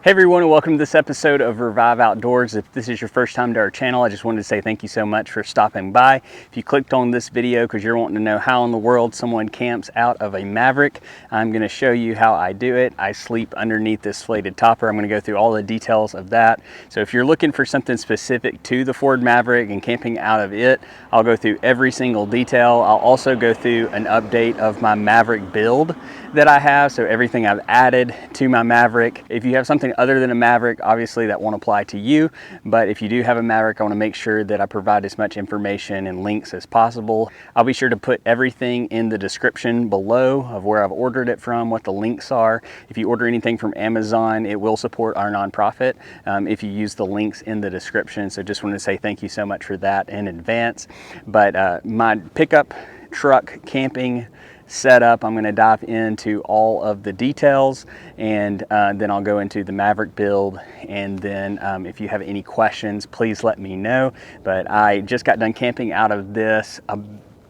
Hey everyone, and welcome to this episode of Revive Outdoors. If this is your first time to our channel, I just wanted to say thank you so much for stopping by. If you clicked on this video because you're wanting to know how in the world someone camps out of a Maverick, I'm going to show you how I do it. I sleep underneath this flated topper. I'm going to go through all the details of that. So if you're looking for something specific to the Ford Maverick and camping out of it, I'll go through every single detail. I'll also go through an update of my Maverick build that I have, so everything I've added to my Maverick. If you have something other than a Maverick, obviously that won't apply to you, but if you do have a Maverick, I want to make sure that I provide as much information and links as possible. I'll be sure to put everything in the description below of where I've ordered it from, what the links are. If you order anything from Amazon, it will support our nonprofit if you use the links in the description. So just want to say thank you so much for that in advance. But my pickup truck camping setup, I'm going to dive into all of the details, and then I'll go into the Maverick build, and then if you have any questions, please let me know. But I just got done camping out of this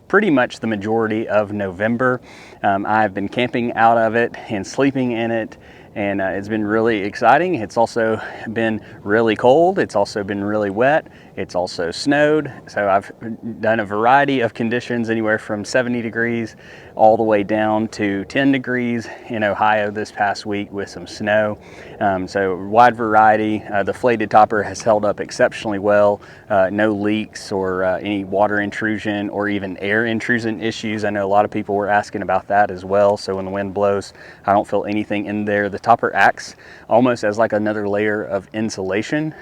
pretty much the majority of November. I've been camping out of it and sleeping in it, and it's been really exciting. It's also been really cold. It's also been really wet. It's also snowed. So I've done a variety of conditions, anywhere from 70 degrees all the way down to 10 degrees in Ohio this past week with some snow. So wide variety. The flated topper has held up exceptionally well. No leaks or any water intrusion or even air intrusion issues. I know a lot of people were asking about that as well. So when the wind blows, I don't feel anything in there. The topper acts almost as like another layer of insulation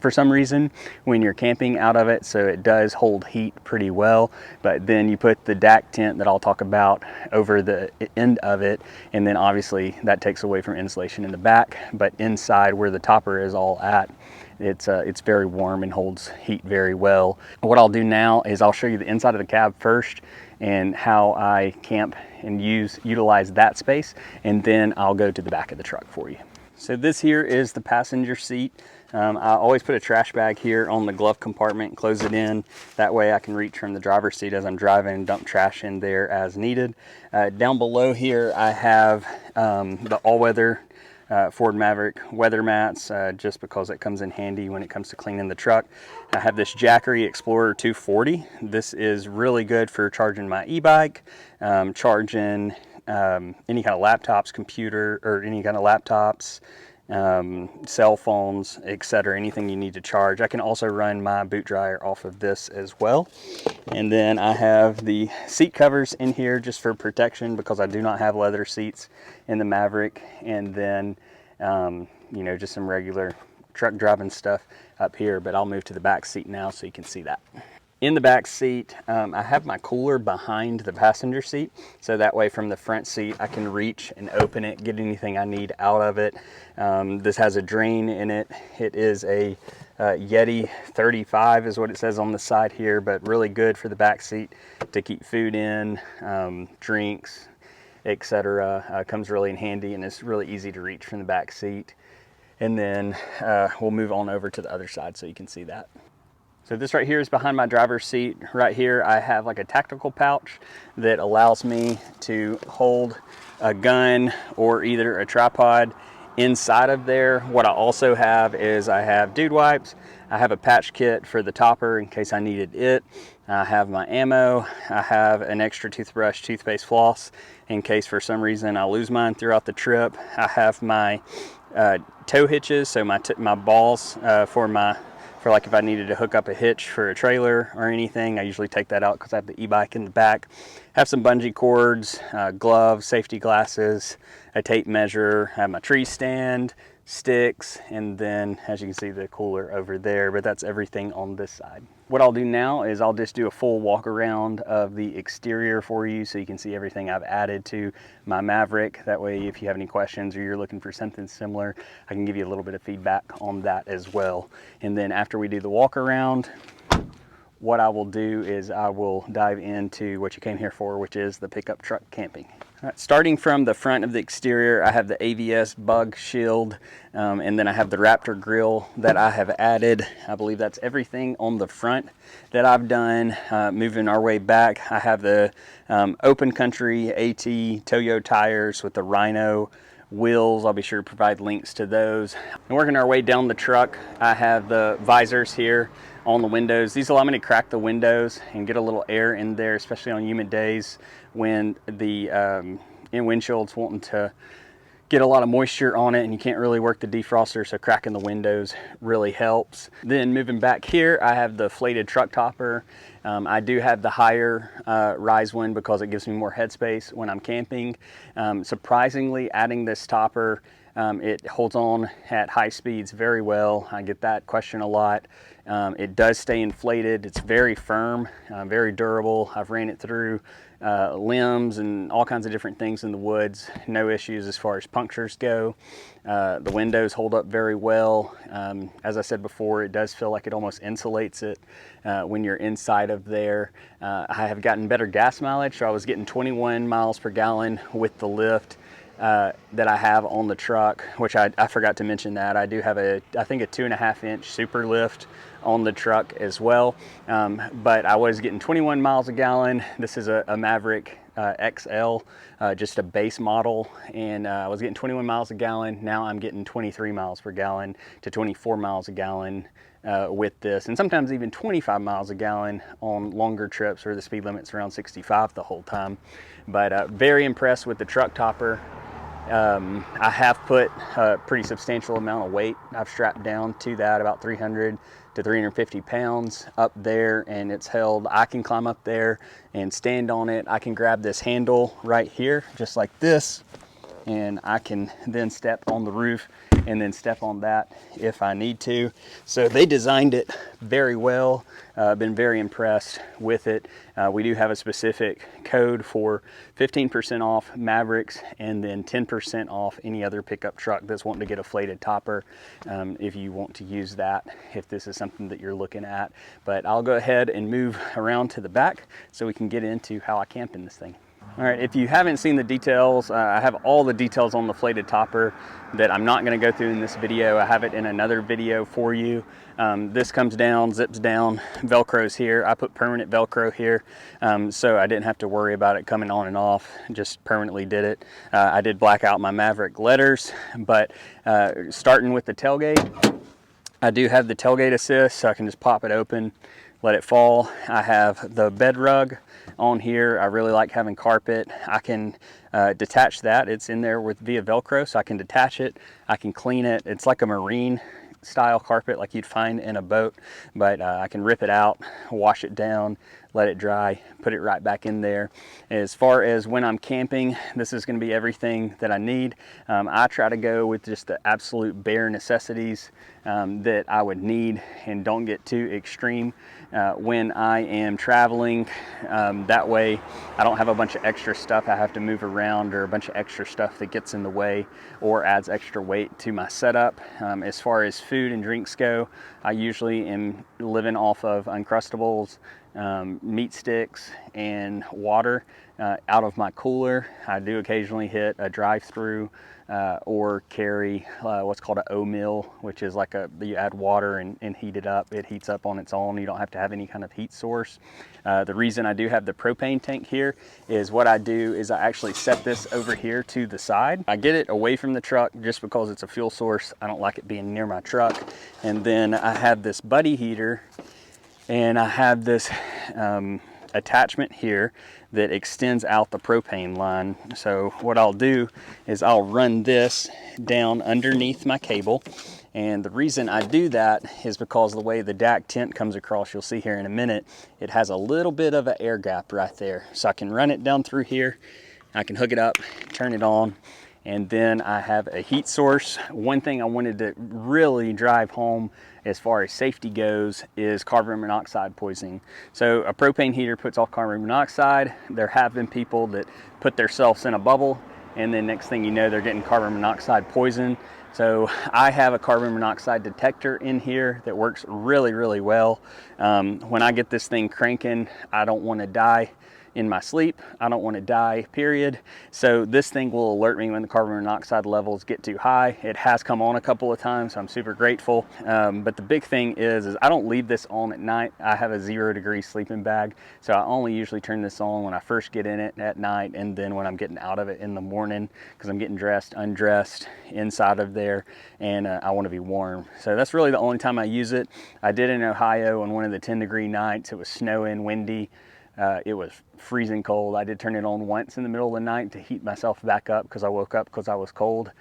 for some reason when you're camping out of it, so it does hold heat pretty well. But then you put the Dack tent that I'll talk about over the end of it, and then obviously that takes away from insulation in the back, but inside where the topper is all at, it's very warm and holds heat very well. What I'll do now is I'll show you the inside of the cab first and how I camp and utilize that space, and then I'll go to the back of the truck for you. So this here is the passenger seat. I always put a trash bag here on the glove compartment and close it in. That way I can reach from the driver's seat as I'm driving and dump trash in there as needed. Down below here I have the all-weather Ford Maverick weather mats, just because it comes in handy when it comes to cleaning the truck. I have this Jackery Explorer 240. This is really good for charging my e-bike, charging any kind of laptops, computer, or any kind of laptops, cell phones, etc., anything you need to charge. I can also run my boot dryer off of this as well. And then I have the seat covers in here just for protection, because I do not have leather seats in the Maverick. And then just some regular truck driving stuff up here, but I'll move to the back seat now so you can see that. In the back seat, I have my cooler behind the passenger seat, so that way from the front seat I can reach and open it, get anything I need out of it. This has a drain in it. It is a Yeti 35 is what it says on the side here, but really good for the back seat to keep food in, drinks, etc. Comes really in handy, and it's really easy to reach from the back seat. And then we'll move on over to the other side so you can see that. So this right here is behind my driver's seat. Right here I have like a tactical pouch that allows me to hold a gun or either a tripod inside of there. What I also have is I have dude wipes. I have a patch kit for the topper in case I needed it. I have my ammo. I have an extra toothbrush, toothpaste, floss in case for some reason I lose mine throughout the trip. I have my tow hitches, so my balls for like if I needed to hook up a hitch for a trailer or anything. I usually take that out because I have the e-bike in the back. Have some bungee cords, gloves, safety glasses, a tape measure, have my tree stand, sticks, and then as you can see the cooler over there, but that's everything on this side. What I'll do now is I'll just do a full walk around of the exterior for you so you can see everything I've added to my Maverick. That way if you have any questions or you're looking for something similar, I can give you a little bit of feedback on that as well. And then after we do the walk around, what I will do is I will dive into what you came here for, which is the pickup truck camping. All right, starting from the front of the exterior, I have the AVS bug shield, and then I have the Raptor grill that I have added. I believe that's everything on the front that I've done. Moving our way back, I have the Open Country AT Toyo tires with the Rhino wheels. I'll be sure to provide links to those. And working our way down the truck, I have the visors here on the windows. These allow me to crack the windows and get a little air in there, especially on humid days when the windshield's wanting to get a lot of moisture on it and you can't really work the defroster, so cracking the windows really helps. Then moving back here, I have the flated truck topper. I do have the higher rise one because it gives me more headspace when I'm camping. Surprisingly, adding this topper, it holds on at high speeds very well. I get that question a lot. It does stay inflated. It's very firm, very durable. I've ran it through limbs and all kinds of different things in the woods. No issues as far as punctures go. The windows hold up very well. As I said before, it does feel like it almost insulates it when you're inside of there. I have gotten better gas mileage, so I was getting 21 miles per gallon with the lift that I have on the truck, which I forgot to mention that. I do have I think a 2.5-inch super lift on the truck as well. But I was getting 21 miles a gallon. This is a Maverick XL, just a base model, and I was getting 21 miles a gallon. Now I'm getting 23 miles per gallon to 24 miles a gallon with this, and sometimes even 25 miles a gallon on longer trips where the speed limit's around 65 the whole time. But very impressed with the truck topper. I have put a pretty substantial amount of weight. I've strapped down to that, about 300 to 350 pounds up there, and it's held. I can climb up there and stand on it. I can grab this handle right here, just like this, and I can then step on the roof and then step on that if I need to. So they designed it very well. Been very impressed with it. We do have a specific code for 15% off Mavericks and then 10% off any other pickup truck that's wanting to get a flated topper, if you want to use that, if this is something that you're looking at. But I'll go ahead and move around to the back so we can get into how I camp in this thing. All right, if you haven't seen the details, I have all the details on the flated topper that I'm not going to go through in this video. I have it in another video for you. This comes down, zips down, Velcro's here. I put permanent Velcro here, so I didn't have to worry about it coming on and off. Just permanently did it. I did black out my Maverick letters, but starting with the tailgate, I do have the tailgate assist, so I can just pop it open, let it fall. I have the bed rug on here. I really like having carpet. I can detach that. It's in there via Velcro, so I can detach it. I can clean it. It's like a marine style carpet like you'd find in a boat, but I can rip it out, wash it down, let it dry, put it right back in there. As far as when I'm camping, this is going to be everything that I need. I try to go with just the absolute bare necessities that I would need and don't get too extreme when I am traveling. That way I don't have a bunch of extra stuff I have to move around or a bunch of extra stuff that gets in the way or adds extra weight to my setup. As far as food and drinks go, I usually am living off of Uncrustables, meat sticks, and water out of my cooler. I do occasionally hit a drive-through or carry what's called an O-meal, which is like you add water and heat it up. It heats up on its own. You don't have to have any kind of heat source. The reason I do have the propane tank here is what I do is I actually set this over here to the side. I get it away from the truck just because it's a fuel source. I don't like it being near my truck. And then I have this buddy heater, and I have this attachment here that extends out the propane line. So what I'll do is I'll run this down underneath my cable, and the reason I do that is because the way the Dack tent comes across, you'll see here in a minute, it has a little bit of an air gap right there. So I can run it down through here, I can hook it up, turn it on, and then I have a heat source. One thing I wanted to really drive home as far as safety goes is carbon monoxide poisoning. So a propane heater puts off carbon monoxide. There have been people that put themselves in a bubble, and then next thing you know, they're getting carbon monoxide poison. So I have a carbon monoxide detector in here that works really, really well. When I get this thing cranking, I don't want to die in my sleep. I don't want to die, period. So this thing will alert me when the carbon monoxide levels get too high. It has come on a couple of times, so I'm super grateful. But the big thing is I don't leave this on at night. I have a 0-degree sleeping bag, so I only usually turn this on when I first get in it at night, and then when I'm getting out of it in the morning, because I'm getting dressed, undressed, inside of there, and I want to be warm. So that's really the only time I use it. I did in Ohio on one of the 10-degree nights. It was snowing, windy. It was freezing cold. I did turn it on once in the middle of the night to heat myself back up because I woke up because I was cold,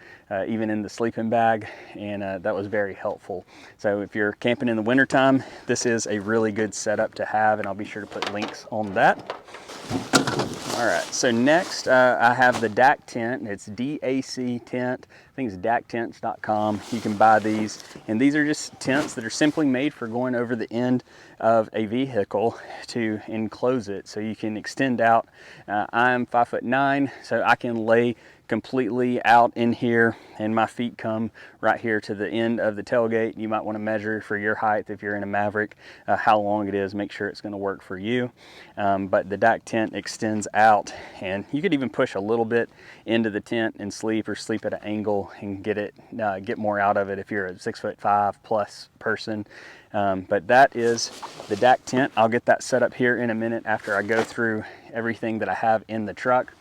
even in the sleeping bag, and that was very helpful. So if you're camping in the wintertime, this is a really good setup to have, and I'll be sure to put links on that. All right, so next I have the Dack tent. It's D-A-C tent. I think it's dacktents.com. You can buy these, and these are just tents that are simply made for going over the end of a vehicle to enclose it, so you can extend out. I'm 5'9", so I can lay completely out in here, and my feet come right here to the end of the tailgate. You might want to measure for your height if you're in a Maverick how long it is, make sure it's going to work for you. But the Dack tent extends out, and you could even push a little bit into the tent and sleep, or sleep at an angle and get more out of it if you're a 6'5" plus person. But that is the Dack tent. I'll get that set up here in a minute after I go through everything that I have in the truck.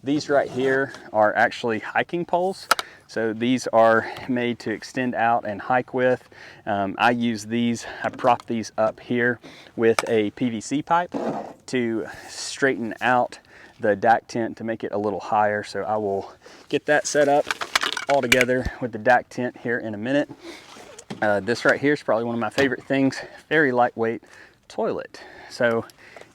These right here are actually hiking poles. So these are made to extend out and hike with. I use these, I prop these up here with a PVC pipe to straighten out the Dack tent to make it a little higher. So I will get that set up all together with the Dack tent here in a minute. This right here is probably one of my favorite things, very lightweight toilet. So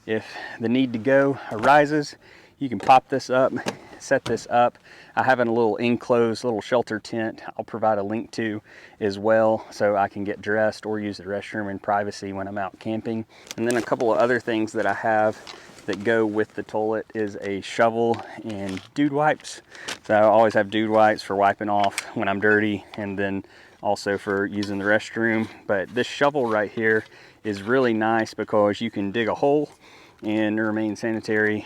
if the need to go arises, you can pop this up, set this up. I have in a little enclosed little shelter tent I'll provide a link to as well, so I can get dressed or use the restroom in privacy when I'm out camping. And then a couple of other things that I have that go with the toilet is a shovel and dude wipes. So I always have dude wipes for wiping off when I'm dirty, and then also for using the restroom. But this shovel right here is really nice because you can dig a hole and remain sanitary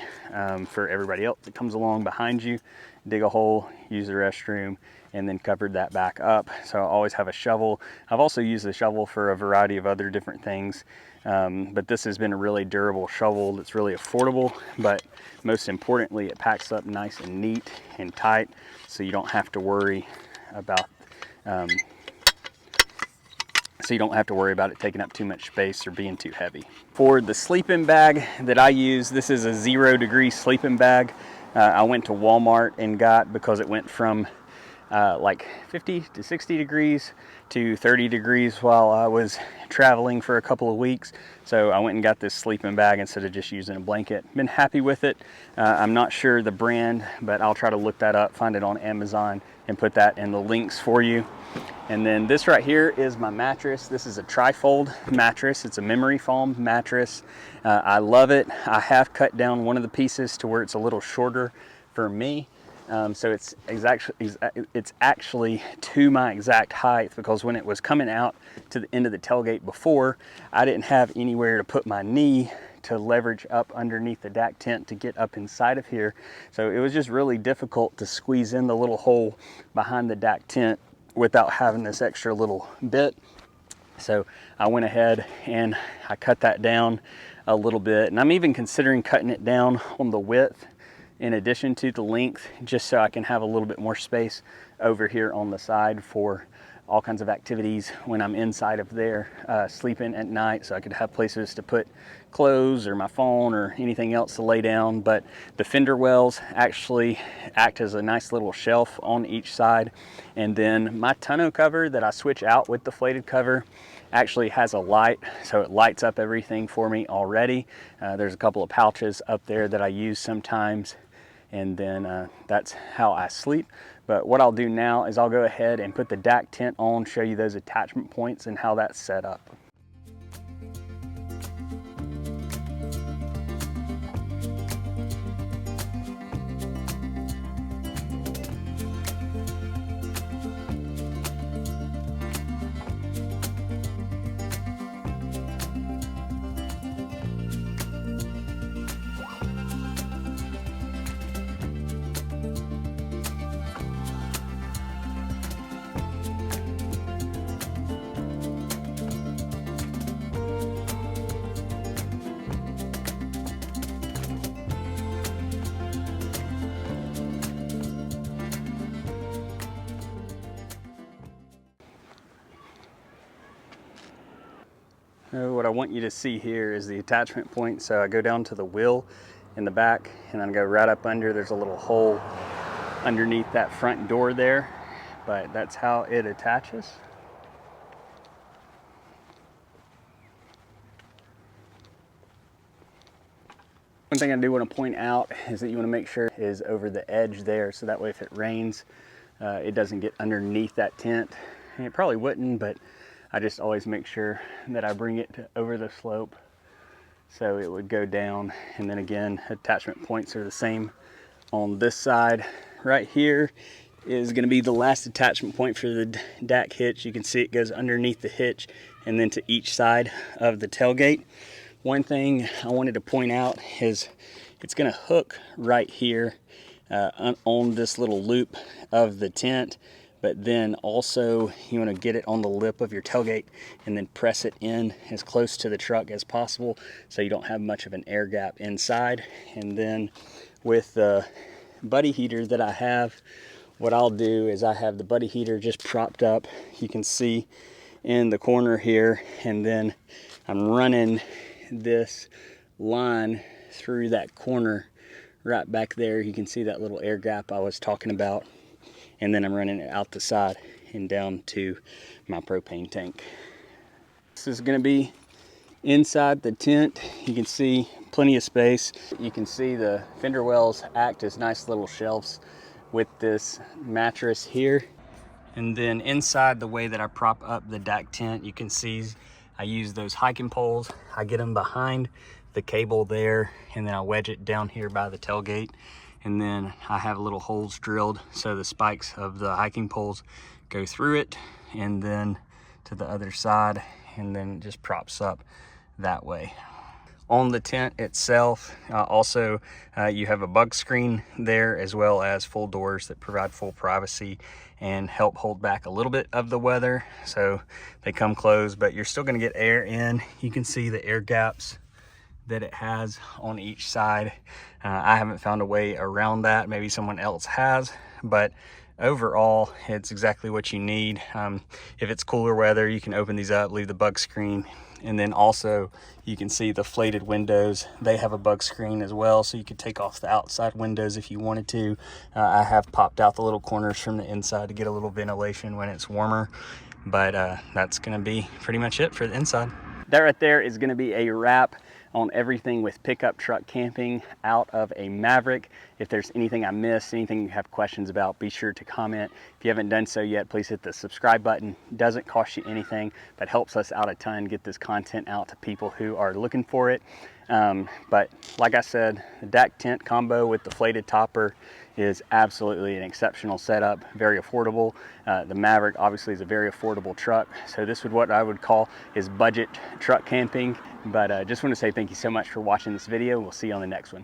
for everybody else that comes along behind you. Dig a hole, use the restroom, and then covered that back up. So I always have a shovel. I've also used the shovel for a variety of other different things, but this has been a really durable shovel that's really affordable, but most importantly, it packs up nice and neat and tight, so you don't have to worry about it taking up too much space or being too heavy. For the sleeping bag that I use, this is a 0-degree sleeping bag. I went to Walmart and got, because it went from like 50 to 60 degrees to 30 degrees while I was traveling for a couple of weeks. So I went and got this sleeping bag instead of just using a blanket. Been happy with it. I'm not sure the brand, but I'll try to look that up, find it on Amazon, and put that in the links for you. And then this right here is my mattress. This is a trifold mattress. It's a memory foam mattress. I love it. I have cut down one of the pieces to where it's a little shorter for me. So it's actually to my exact height, because when it was coming out to the end of the tailgate before, I didn't have anywhere to put my knee to leverage up underneath the Dack tent to get up inside of here. So it was just really difficult to squeeze in the little hole behind the Dack tent without having this extra little bit. So I went ahead and I cut that down a little bit, and I'm even considering cutting it down on the width in addition to the length, just so I can have a little bit more space over here on the side for all kinds of activities when I'm inside of there sleeping at night, so I could have places to put clothes or my phone or anything else to lay down. But the fender wells actually act as a nice little shelf on each side, and then my tonneau cover that I switch out with the flated cover actually has a light, so it lights up everything for me already. There's a couple of pouches up there that I use sometimes, and then that's how I sleep. But what I'll do now is I'll go ahead and put the Dack tent on, show you those attachment points and how that's set up. What I want you to see here is the attachment point. So I go down to the wheel in the back and then go right up under. There's a little hole underneath that front door there, but that's how it attaches. One thing I do want to point out is that you want to make sure it is over the edge there, so that way if it rains, it doesn't get underneath that tent. And it probably wouldn't, but I just always make sure that I bring it over the slope so it would go down. And then again, attachment points are the same on this side. Right here is going to be the last attachment point for the Dack hitch. You can see it goes underneath the hitch and then to each side of the tailgate. One thing I wanted to point out is it's going to hook right here on this little loop of the tent, but then also you want to get it on the lip of your tailgate and then press it in as close to the truck as possible so you don't have much of an air gap inside. And then with the buddy heater that I have, what I'll do is I have the buddy heater just propped up, you can see in the corner here, and then I'm running this line through that corner right back there. You can see that little air gap I was talking about, and then I'm running it out the side and down to my propane tank. This is going to be inside the tent. You can see plenty of space. You can see the fender wells act as nice little shelves with this mattress here. And then inside, the way that I prop up the Dack tent, you can see I use those hiking poles. I get them behind the cable there, and then I wedge it down here by the tailgate. And then I have little holes drilled so the spikes of the hiking poles go through it and then to the other side, and then it just props up that way. On the tent itself, also you have a bug screen there, as well as full doors that provide full privacy and help hold back a little bit of the weather. So they come closed, but you're still going to get air in. You can see the air gaps that it has on each side. I haven't found a way around that. Maybe someone else has, but overall it's exactly what you need. If it's cooler weather, you can open these up, leave the bug screen, and then also you can see the flated windows. They have a bug screen as well, so you could take off the outside windows if you wanted to. I have popped out the little corners from the inside to get a little ventilation when it's warmer, but that's going to be pretty much it for the inside. That right there is going to be a wrap on everything with pickup truck camping out of a Maverick. If there's anything I missed, anything you have questions about, be sure to comment. If you haven't done so yet, please hit the subscribe button. It doesn't cost you anything, but helps us out a ton, get this content out to people who are looking for it. But like I said, the Dack tent combo with the flated topper is absolutely an exceptional setup, very affordable. The Maverick obviously is a very affordable truck, so this is what I would call is budget truck camping. But just want to say thank you so much for watching this video. We'll see you on the next one.